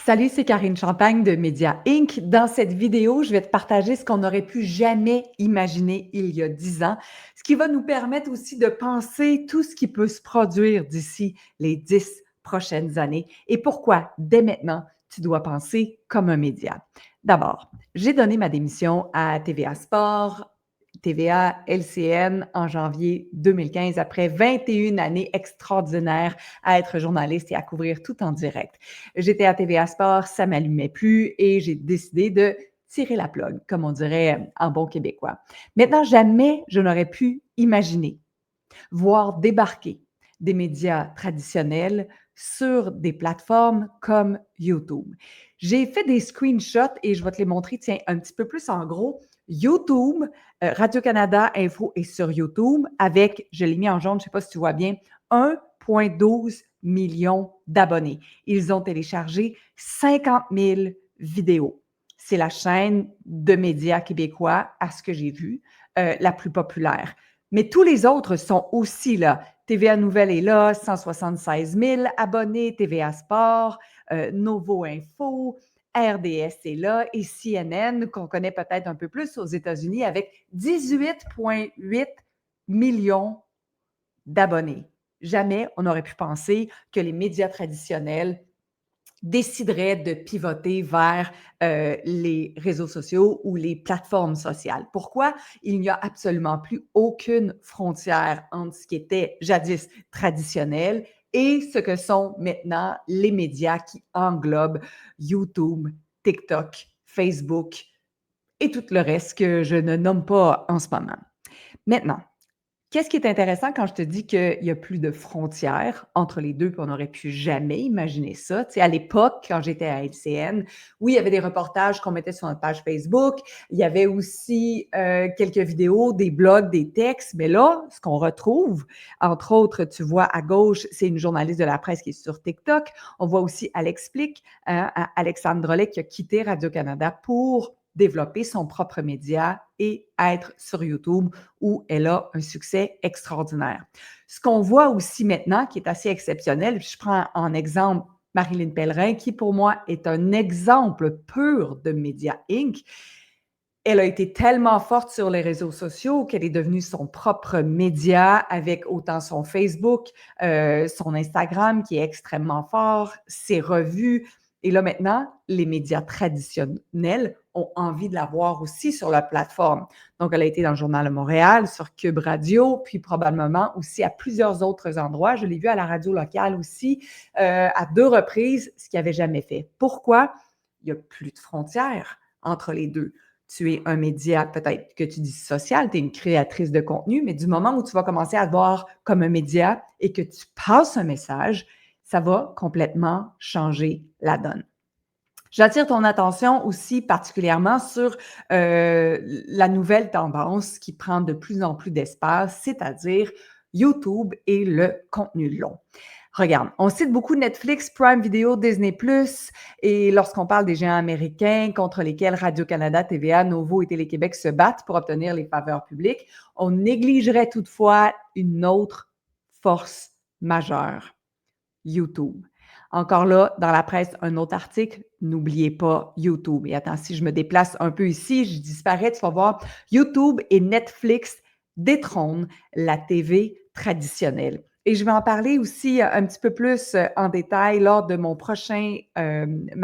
Salut, c'est Karine Champagne de Média Inc. Dans cette vidéo, je vais te partager ce qu'on n'aurait pu jamais imaginer il y a 10 ans, ce qui va nous permettre aussi de penser tout ce qui peut se produire d'ici les 10 prochaines années et pourquoi, dès maintenant, tu dois penser comme un média. D'abord, j'ai donné ma démission à TVA Sport, TVA, LCN en janvier 2015 après 21 années extraordinaires à être journaliste et à couvrir tout en direct. J'étais à TVA Sport, ça ne m'allumait plus et j'ai décidé de tirer la plug, comme on dirait en bon québécois. Maintenant, jamais je n'aurais pu imaginer voir débarquer des médias traditionnels sur des plateformes comme YouTube. J'ai fait des screenshots et je vais te les montrer, tiens, un petit peu plus en gros. YouTube, Radio-Canada Info est sur YouTube avec, je l'ai mis en jaune, je ne sais pas si tu vois bien, 1,12 million d'abonnés. Ils ont téléchargé 50 000 vidéos. C'est la chaîne de médias québécois, à ce que j'ai vu, la plus populaire. Mais tous les autres sont aussi là. TVA Nouvelle est là, 176 000 abonnés, TVA Sport, Novo Info, RDS est là et CNN, qu'on connaît peut-être un peu plus aux États-Unis, avec 18,8 millions d'abonnés. Jamais on n'aurait pu penser que les médias traditionnels déciderait de pivoter vers les réseaux sociaux ou les plateformes sociales. Pourquoi? Il n'y a absolument plus aucune frontière entre ce qui était jadis traditionnel et ce que sont maintenant les médias qui englobent YouTube, TikTok, Facebook et tout le reste que je ne nomme pas en ce moment. Maintenant, qu'est-ce qui est intéressant quand je te dis qu'il n'y a plus de frontières entre les deux, puis on n'aurait pu jamais imaginer ça? Tu sais, à l'époque, quand j'étais à LCN, oui, il y avait des reportages qu'on mettait sur notre page Facebook, il y avait aussi quelques vidéos, des blogs, des textes, mais là, ce qu'on retrouve, entre autres, tu vois à gauche, c'est une journaliste de la presse qui est sur TikTok. On voit aussi Alexplique, Alexandre Drolet qui a quitté Radio-Canada pour développer son propre média et être sur YouTube où elle a un succès extraordinaire. Ce qu'on voit aussi maintenant, qui est assez exceptionnel, je prends en exemple Marilyn Pellerin, qui pour moi est un exemple pur de Média Inc. Elle a été tellement forte sur les réseaux sociaux qu'elle est devenue son propre média avec autant son Facebook, son Instagram qui est extrêmement fort, ses revues. Et là maintenant, les médias traditionnels ont envie de la voir aussi sur la plateforme. Donc, elle a été dans le Journal de Montréal, sur Cube Radio, puis probablement aussi à plusieurs autres endroits. Je l'ai vue à la radio locale aussi, à 2 reprises, ce qu'elle n'avait jamais fait. Pourquoi? Il n'y a plus de frontières entre les deux. Tu es un média, peut-être que tu dis social, tu es une créatrice de contenu, mais du moment où tu vas commencer à te voir comme un média et que tu passes un message, ça va complètement changer la donne. J'attire ton attention aussi particulièrement sur la nouvelle tendance qui prend de plus en plus d'espace, c'est-à-dire YouTube et le contenu long. Regarde, on cite beaucoup Netflix, Prime Video, Disney+, et lorsqu'on parle des géants américains contre lesquels Radio-Canada, TVA, Novo et Télé-Québec se battent pour obtenir les faveurs publiques, on négligerait toutefois une autre force majeure, YouTube. Encore là, dans la presse, un autre article, n'oubliez pas YouTube. Et attends, si je me déplace un peu ici, je disparais, tu vas voir, YouTube et Netflix détrônent la TV traditionnelle. Et je vais en parler aussi un petit peu plus en détail lors de ma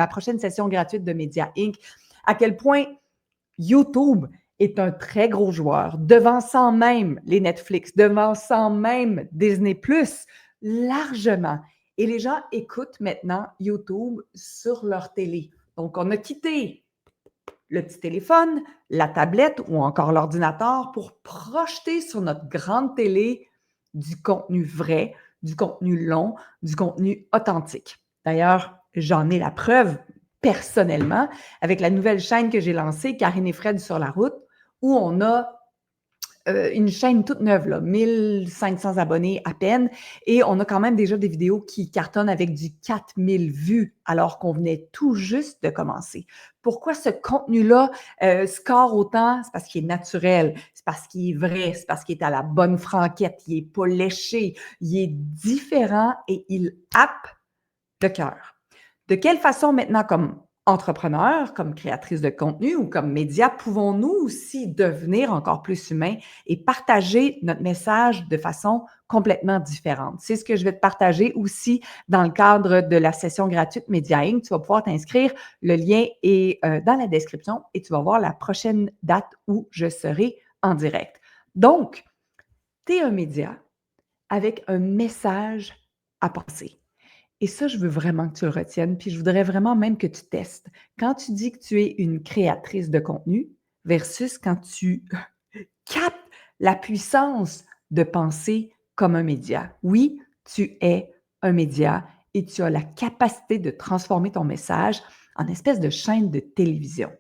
prochaine session gratuite de Média Inc. À quel point YouTube est un très gros joueur, devançant même les Netflix, devançant même Disney+, largement. Et les gens écoutent maintenant YouTube sur leur télé. Donc, on a quitté le petit téléphone, la tablette ou encore l'ordinateur pour projeter sur notre grande télé du contenu vrai, du contenu long, du contenu authentique. D'ailleurs, j'en ai la preuve personnellement avec la nouvelle chaîne que j'ai lancée, Karine et Fred sur la route, où on a une chaîne toute neuve, là, 1500 abonnés à peine, et on a quand même déjà des vidéos qui cartonnent avec du 4000 vues, alors qu'on venait tout juste de commencer. Pourquoi ce contenu-là score autant? C'est parce qu'il est naturel, c'est parce qu'il est vrai, c'est parce qu'il est à la bonne franquette, il n'est pas léché, il est différent et il happe le cœur. De quelle façon maintenant, comme entrepreneur, comme créatrice de contenu ou comme média, pouvons-nous aussi devenir encore plus humains et partager notre message de façon complètement différente? C'est ce que je vais te partager aussi dans le cadre de la session gratuite Média Inc. Tu vas pouvoir t'inscrire. Le lien est dans la description et tu vas voir la prochaine date où je serai en direct. Donc, tu es un média avec un message à passer. Et ça, je veux vraiment que tu le retiennes, puis je voudrais vraiment même que tu testes. Quand tu dis que tu es une créatrice de contenu versus quand tu captes la puissance de penser comme un média. Oui, tu es un média et tu as la capacité de transformer ton message en espèce de chaîne de télévision.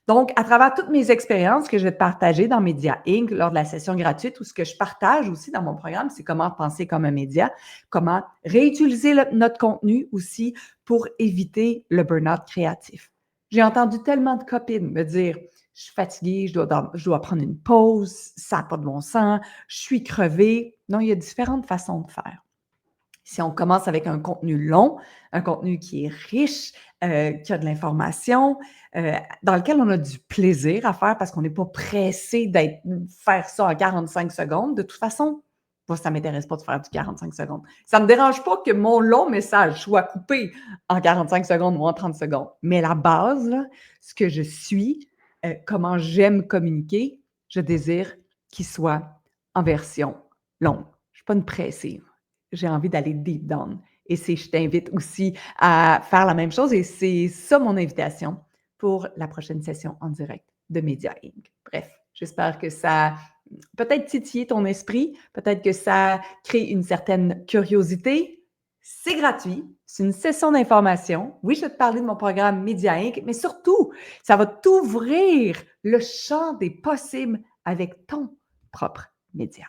Donc, à travers toutes mes expériences que je vais te partager dans Media Inc. lors de la session gratuite ou ce que je partage aussi dans mon programme, c'est comment penser comme un média, comment réutiliser notre contenu aussi pour éviter le burn-out créatif. J'ai entendu tellement de copines me dire je suis fatiguée, je dois prendre une pause, ça n'a pas de bon sens, je suis crevée. Non, il y a différentes façons de faire. Si on commence avec un contenu long, un contenu qui est riche, qui a de l'information, dans lequel on a du plaisir à faire parce qu'on n'est pas pressé faire ça en 45 secondes. De toute façon, moi, ça ne m'intéresse pas de faire du 45 secondes. Ça ne me dérange pas que mon long message soit coupé en 45 secondes ou en 30 secondes. Mais la base, là, ce que je suis, comment j'aime communiquer, je désire qu'il soit en version longue. Je ne suis pas une pressée. J'ai envie d'aller deep down. Et je t'invite aussi à faire la même chose et c'est ça mon invitation pour la prochaine session en direct de Media Inc. Bref, j'espère que ça peut-être titiller ton esprit, peut-être que ça crée une certaine curiosité. C'est gratuit, c'est une session d'information. Oui, je vais te parler de mon programme Media Inc., mais surtout, ça va t'ouvrir le champ des possibles avec ton propre média.